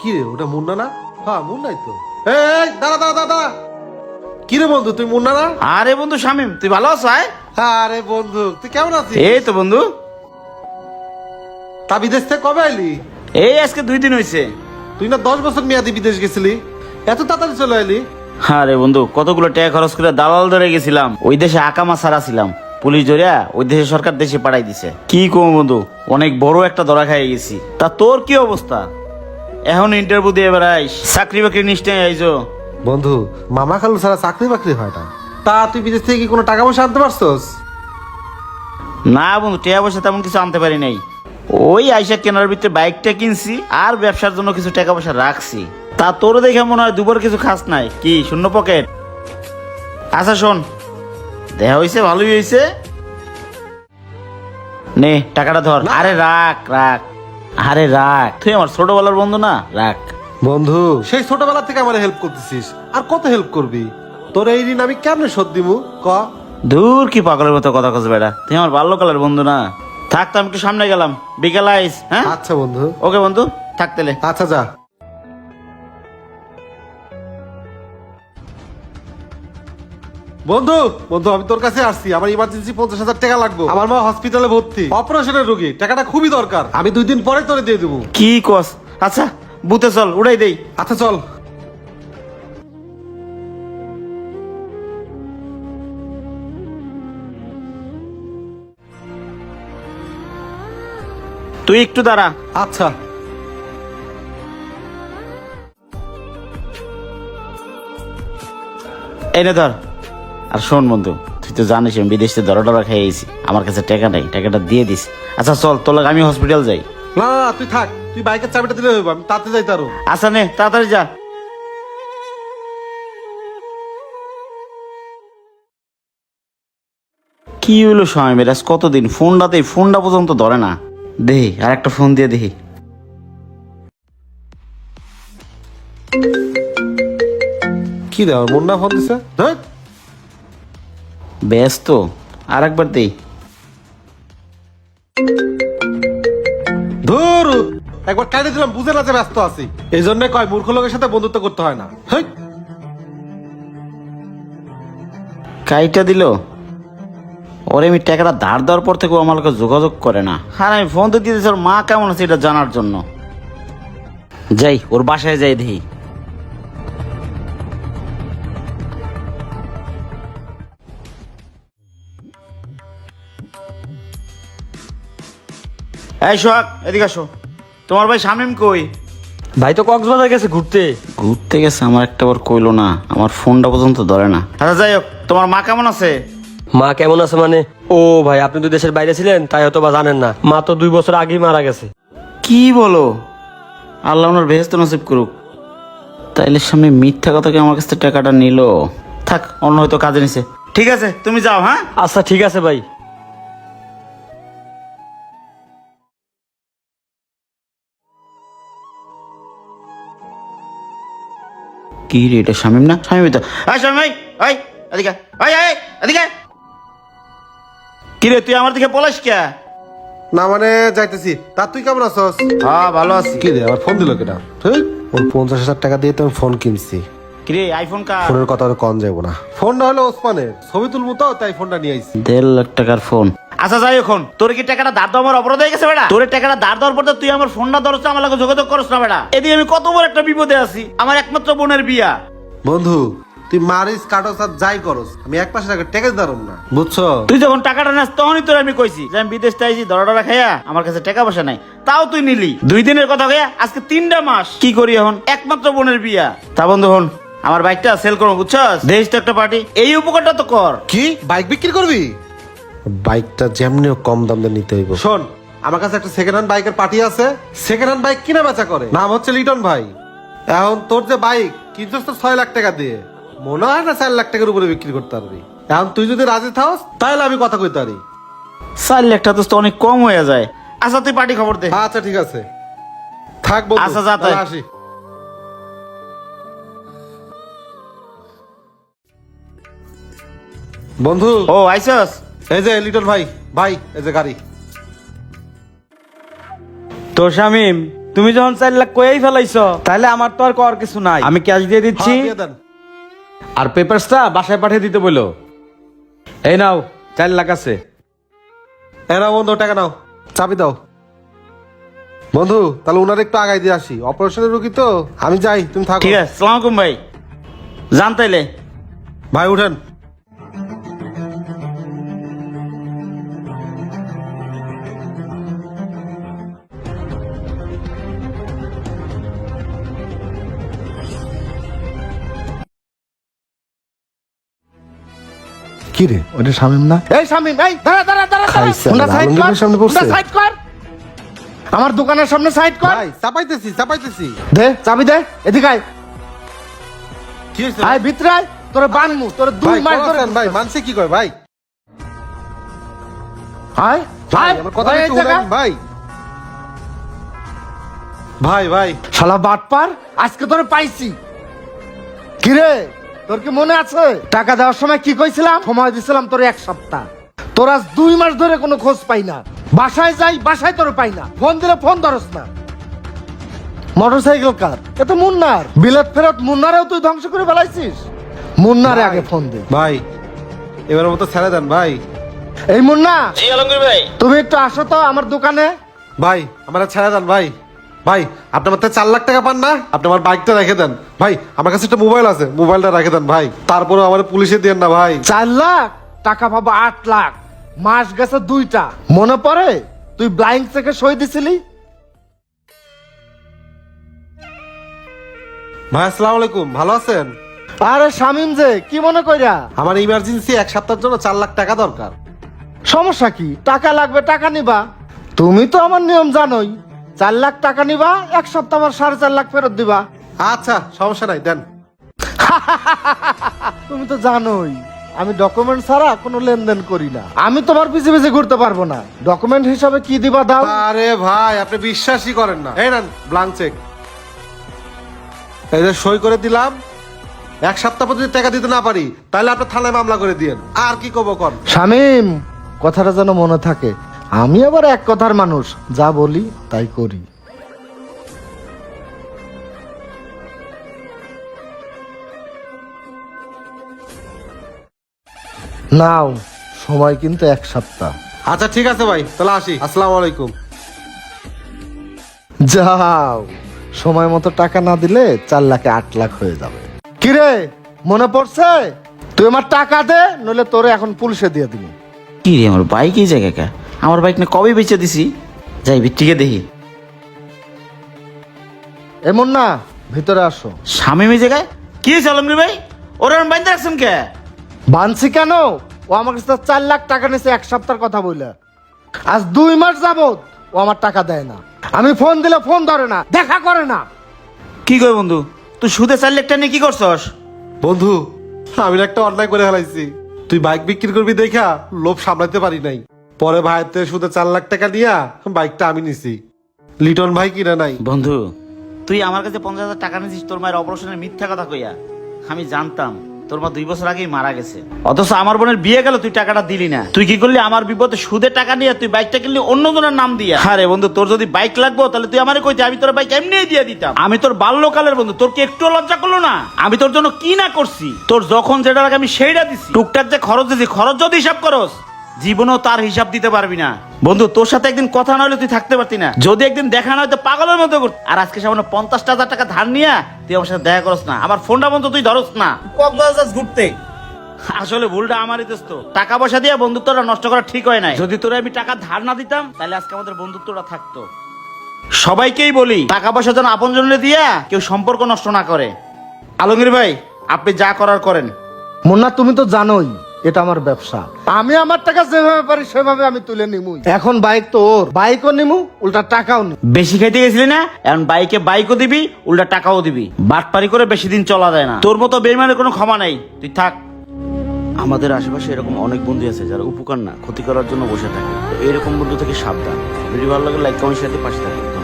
কি রে ওটা মুন্না না? হ্যাঁ মুন্নাই তো। এই দাঁড়া দাঁড়া দাঁড়া, কি রে বন্ধু তুই মুন্না না? আরে বন্ধু শামিম, তুই ভালো আছো? আরে বন্ধু তুই কেমন আছিস? এই তো বন্ধু, তা বিদেশ থেকে কবে আইলি? এই আজকে 2 দিন হয়েছে। তুই না 10 বছর মেয়াদি বিদেশ গেছিলি, এত তাড়াতাড়ি চলে আইলি? আরে বন্ধু, কতগুলো টাকা খরচ করে দালাল ধরে গেছিলাম, ওই দেশে আকামা ছাড়া ছিলাম, পুলিশ ধরিয়া ওই দেশে সরকার দেশে পাঠাই দিছে। কি কম বন্ধু, অনেক বড় একটা ধরা খাই গেছি। তা তোর কি অবস্থা? এখন ইন্টারভিউ দিয়ে বেড়াইস, চাকরি বাকরি নিশ্চয় আইছো? বন্ধু মামা খালু ছাড়া চাকরি বাকরি হয় না। তা তুই বিদেশ থেকে কি কোনো টাকা পয়সা আনতে পারছস? না বন্ধু, টাকা পয়সা তেমন কিছু আনতে পারি নাই। ওই আইসা কেনার ভিতরে বাইকটা কিনছি আর ব্যবসার জন্য কিছু টাকা পয়সা রাখছি। তা তোর দেখে মনে হয় দুবার কিছু খাস নাই, কি শূন্য পকেট? আচ্ছা শোন, দেখা হয়েছে, ভালোই হয়েছে, নে টাকাটা ধর। আরে রাখ রাখ, আরে রাখ, তুই আমার ছোটবেলার বন্ধু না, রাখ। বন্ধু সেই ছোটবেলা থেকে আমার হেল্প করতেছিস, আর কত হেল্প করবি? তোর এই ঋণ আমি কেমনে শোধ দিমু ক? দূর, কি পাগলের মতো কথা কস বেটা, তুই আমার বাল্যকালের বন্ধু না। থাক, তো আমি একটু সামনে গেলাম, বিকেল আইস। হ্যাঁ আচ্ছা বন্ধু। ওকে বন্ধু, থাক তাহলে। আচ্ছা যা। বন্ধু বন্ধু আমি তোর কাছে আসছি, আমার ইমার্জেন্সি 50,000 টাকা লাগবে। আমার মা হসপিটালে ভর্তি, অপারেশনের রোগী, টাকাটা খুবই দরকার। আমি 2 দিন পরে তোরে দিয়ে দেবো। কি কস? আচ্ছা বুতে চল, উড়াই দেই। আচ্ছা চল। তুই একটু দাঁড়া। আচ্ছা এনে ধর। আর শোন বন্ধু, তুই তো জানিস আমি বিদেশে ধরা খেয়ে গেছি, আমার কাছে টাকা নাই, টাকাটা দিয়ে দিস। আচ্ছা চল, তোর লাগে আমি হসপিটাল যাই। না না তুই থাক, তুই বাইকের চাবিটা দিলে হইব, আমি তাতে যাই তারও। আচ্ছা নে, তাড়াতাড়ি যা। কি হইলো সময় মেরাজ, কতদিন ফোনটা পর্যন্ত ধরে না। দেখি আর একটা ফোন দিয়ে দেখি। কি রে আমার মুন্না ফোন দিছে? হ্যাঁ ব্যস্ত, আর একবার দেই। ধুর, একবার কাটে দিলাম, বুঝে না যে ব্যস্ত আছি। এই জন্য কয় মূর্খ লোকের সাথে বন্ধুত্ব করতে হয় না। হেই, কাইটা দিল। ওরে আমি টাকাটা ধার দেওয়ার পর থেকে ও আমার লোকে যোগাযোগ করে না। আর আমি ফোন তো দিয়েছি ওর মা কেমন আছে এটা জানার জন্য। যাই, ওর বাসায় যাই দেখি। এই সোহাগ, এদিকে আসো। তোমার ভাই শামিম কই? ভাই তো কক্সবাজার গেছে ঘুরতে। ঘুরতে গেছে, আমার একটা বার কইলো না, আমার ফোনটা পর্যন্ত ধরে না। আচ্ছা যাই হোক, তোমার মা কেমন আছে? মা কেমন আছে মানে? ও ভাই, আপনি তো দেশের বাইরে ছিলেন, তাই হয়তো বা জানেন না, মা তো 2 বছর আগেই মারা গেছে। কি বলো? আল্লাহ ওনার বেহেস্ত নসিব করুক। তাইলে সামনে মিথ্যা কথাকে আমার কাছ থেকে টাকাটা নিল। থাক, অন্য হয়তো কাজে নিছে। ঠিক আছে, তুমি যাও। হ্যাঁ আচ্ছা ঠিক আছে ভাই। কি রে, এটা শামিম না? শামিম তো। শামিম, এই এদিকে, এদিকে। কি রে, তুই আমার দিকে পলাশ কে? না মানে যাইতেছি। তা তুই কেমন আছস? হ্যাঁ ভালো আছি। কি রে আমার ফোন দিল কেটা? ওর 50,000 টাকা দিয়ে তো আমি ফোন কিনছি। কি রে, আইফোন কার? ফোনের কথা আর কন যাবো না। ফোনটা হলো ওসমানের, ছবি তুলবো তো তাই ফোনটা নিয়ে আইছি। 1.5 লাখ টাকার ফোন। আচ্ছা যাই, এখন তোর কি টাকাটা ধার দেওয়া আমার অপরাধ হয়ে গেছে বেটা? তোর টাকাটা ধার দেওয়ার পর তো তুই আমার ফোনটা ধরছ, আমার লাগে যোগাযোগ করছ না বেটা। এদিকে আমি কত বড় একটা বিপদে আছি, আমার একমাত্র বোনের বিয়া। বন্ধু তুই মারিস কাটস আর যাই করস, আমি 1 মাসের আগে টেকে দাঁড়াম না, বুঝছো? তুই যখন টাকাটা নেস তখনই তোর আমি কইছি যে আমি বিদেশ থেকে আইছি, ধরা খাইয়া আমার কাছে টাকা পয়সা নাই, তাও তুই নিলি। 2 দিনের কথা কইয়া আজকে 3টা মাস। কি করি এখন? একমাত্র বোনের বিয়া। তা বন্ধু হন, আমার বাইকটা সেল করবো, বুঝছস? দেশ তো একটা পার্টি, এই উপকারটা তো কর। কি বাইক বিক্রি করবি? বাইকটা যেমনি হোক কম দাম দিয়ে নিতে হইব। শোন, আমার কাছে একটা সেকেন্ড হ্যান্ড বাইকের পার্টি আছে, সেকেন্ড হ্যান্ড বাইক কিনা বেচা করে, নাম হচ্ছে লিটন ভাই। এখন তোর যে বাইক কিনছিস তো 6 লাখ টাকা দিয়ে, মনে হয় না 4 লাখ টাকার উপরে বিক্রি করতে পারবি। এখন তুই যদি রাজি থাকস তাহলে আমি কথা কইতে পারি। 4 লাখ টাকা তো অনেক কম হয়ে যায়। আচ্ছা তুই পার্টি খবর দে। আচ্ছা ঠিক আছে, থাক বন্ধু। আচ্ছা, যা তাই। তাহলে আসি। বন্ধু ও আইসস? এই যে লিটন ভাই, ভাই এই যে গাড়ি। তো শামিম, তুমি যখন 4 লাখ কয়েই ফেলাইছো তাহলে আমার তো আর করার কিছু নাই, আমি ক্যাশ দিয়ে দিচ্ছি। হ্যাঁ, দিয়ে দেন। আর পেপারসটা বাসায় পাঠিয়ে দিতে বলো। এই নাও 4 লাখ আছে। এরা বন্ধু টাকা নাও, চাবি দাও। বন্ধু তাহলে ওনার একটু আগাই দিয়ে আসি, অপারেশনের রুগী তো। আমি যাই, তুমি থাকো। ঠিক আছে, সালাম আলাইকুম ভাই, যান তাইলে। ভাই উঠেন। কি রে ওটা শামিম না? এই শামিম, এই দাঁড়া দাঁড়া দাঁড়া দাঁড়া। খাইছে, হুন্ডা সাইড কর, আলমগীরের সামনে পড়ছে। হুন্ডা সাইড কর। আমার দোকানের সামনে সাইড কর। ভাই চাপাইতেছি চাপাইতেছি। দে চাবি দে, এদিকে আয়। কি হয়েছে আয় ভিতরে আয়, তোরে বানমু, তোরে ভাই? 2 মাস ধরে। ভাই মানছে কি কয় ভাই? আয় ভাই আয়, আমার কথা আয় এই একটু জায়গায়। শুনেন ভাই। ভাই ভাই শালা বাটপার, আজকে তোরে পাইছি। কি রে তোর কি মনে আছে টাকা দেওয়ার সময় কি কইছিলাম? সময় দিছিলাম তোরে 1 সপ্তাহ। তোর আজ 2 মাস ধরে কোনো খোঁজ পাই না। বাসায় যাই, বাসায় তোরে পাই না। ফোন দিলে ফোন ধরস না। মোটরসাইকেল কার? এ তো মুন্নার। বিলেত ফেরত মুন্নারেও তুই ধ্বংস করে ফেলাইছিস। মুন্নারে আগে ফোন দে। ভাই এবার মতো ছেড়ে দেন ভাই। এই মুন্না, জি আলমগীর ভাই। তুমি একটু আসো তো আমার দোকানে। ভাই আমার ছেড়ে দেন ভাই। ভাই আপনি আমার থেকে 4 লাখ টাকা পান না? আপনি আমার বাইকটা রেখে দেন ভাই। আমার কাছে একটা মোবাইল আছে, মোবাইলটা রেখে দেন ভাই। তারপরে আমার পুলিশে দেন না ভাই। 4 লাখ টাকা পাবো, 8 লাখ। মাস গেছে 2টা। মনে পড়ে তুই ব্লাইন্ড থেকে সই দিছিলি? ভাই আসসালামু আলাইকুম, ভালো আছেন? আরে শামিম যে, কি মনে কইরা? আমার ইমার্জেন্সি 1 সপ্তাহের জন্য 4 লাখ টাকা দরকার। সমস্যা কি? টাকা লাগবে, টাকা নিবা। তুমি তো আমার নিয়ম জানোই। 4 লাখ টাকা নিবা, 1 সপ্তাহ পর 4.5 লাখ ফেরত দিবা। আচ্ছা সমস্যা নাই, দেন। তুমি তো জানোই আমি ডকুমেন্ট ছাড়া কোনো লেনদেন করি না। আমি তোমার পিছে পিছে ঘুরতে পারবো না। ডকুমেন্ট হিসাবে কি দিবা দাও। আরে ভাই আপনি বিশ্বাসই করেন না। এই নেন ব্লাঙ্ক চেক, এই যে সই করে দিলাম। 1 সপ্তাহ পর যদি টাকা দিতে না পারি তাহলে আপনি থানায় মামলা করে দিয়েন। আর কি কব কর। শামিম, কথাটা যেন মনে থাকে। আমি আবার এক কথার মানুষ, যা বলি তাই করি। নাও, সময় কিন্তু 1 সপ্তাহ। আচ্ছা ঠিক আছে ভাই, তাহলে আসি। আসসালামু আলাইকুম। যাও, সময় মতো টাকা না দিলে 4 লাখে 8 লাখ হয়ে যাবে। কিরে মনে পড়ছে? তুই আমার টাকা দে, নইলে তোরে এখন পুলিশে দিয়ে দিবি। কি রে, আমার বাইক এই জায়গায় কা? আমার বাইক না কবে বেচে দিছি। যাই ভিত্তিকে দেখি। এমন না, ভিতরে আসো। স্বামী এই জায়গায় কি হয়েছে আলমগীর ভাই? ওরা বাইন্দা রাখছেন কে? বানছি কেন? ও আমার কাছে 4 লাখ টাকা নিয়েছে 1 সপ্তাহের কথা বলে। আজ 2 মাস যাবত ও আমার টাকা দেয় না। আমি ফোন দিলে ফোন ধরে না, দেখা করে না। কি কই বন্ধু, তুই সুদে 4 লাখ টাকা নিয়ে কি করছস? বন্ধু আমি না একটা অন্যায় করে ফেলাইছি। তুই বাইক বিক্রি করবি দেখা লোভ সামলাতে পারি নাই। পরে ভাইতে শুধু 4 লাখ টাকা নিয়া বাইকটা আমি নিছি। লিটন ভাই কিনে নাই। বন্ধু তুই আমার কাছে 50,000 টাকা নিয়েছিস তোর মায়ের অপারেশনের মিথ্যা কথা কইয়া। আমি জানতাম তোর মা 2 বছর আগেই মারা গেছে, অথচ আমার বোনের বিয়ে গেল তুই টাকাটা দিলি না। তুই কি করলি? আমার বিপদে সুদে টাকা নিয়ে তুই বাইকটা কিনলি অন্য জনের নাম দিয়া। আরে বন্ধু, তোর যদি বাইক লাগবো তাহলে তুই আমারে কইতে, আমি তোর বাইক এমনিই দিয়ে দিতাম। আমি তোর বাল্যকালের বন্ধু, তোর কি একটু লজ্জা করলো না? আমি তোর জন্য কি না করছি? তোর যখন যেটা লাগে আমি সেইটা দিছি। টুকটাক যে খরচ দিছি, খরচ যদি হিসাব করস জীবনেও তার হিসাব দিতে পারবি না। বন্ধু তোর সাথে একদিন কথা না হলে তুই থাকতে পারতি না। যদি একদিন দেখা না হয়তো পাগলের মতো করত। আর আজকে সামান্য 50,000 টাকা ধার নিয়ে তুই আমার সাথে দেখা করস না, আমার ফোনটা বন্ধু তুই ধরস না, কক্সবাজার ঘুরতে। আসলে ভুলটা আমারই দোস্ত। টাকা পয়সা দিয়ে বন্ধুত্বটা নষ্ট করা ঠিক হয় নাই। যদি তোরা আমি টাকা ধার না দিতাম তাহলে আজকে আমাদের বন্ধুত্বটা থাকতো। সবাইকেই বলি টাকা পয়সা যেন আপন জনে দিয়া কেউ সম্পর্ক নষ্ট না করে। আলমগীর ভাই আপনি যা করার করেন। মুন্না, তুমি তো জানোই এটা আমার ব্যবসা। আমি আমার টাকা যেভাবে পারি সেভাবে আমি তুলে নিমুই। এখন বাইক তো ওর, বাইকও নিমু, উল্টা টাকাও নিমু। বেশি খাইতে গেছিলি না, এখন বাইকে বাইকও দিবি, উল্টা টাকাও দিবি। বাটপারি করে বেশি দিন চলা যায় না। তোর মতো বেইমানের কোনো ক্ষমা নেই, তুই থাক। আমাদের আশেপাশে এরকম অনেক বন্ধু আছে যারা উপকার না ক্ষতি করার জন্য বসে থাকে। তো এরকম বন্ধু থেকে সাবধান। ভিডিও ভালো লাগলে লাইক কমেন্ট শেয়ার দিয়ে পাশে থাকবেন।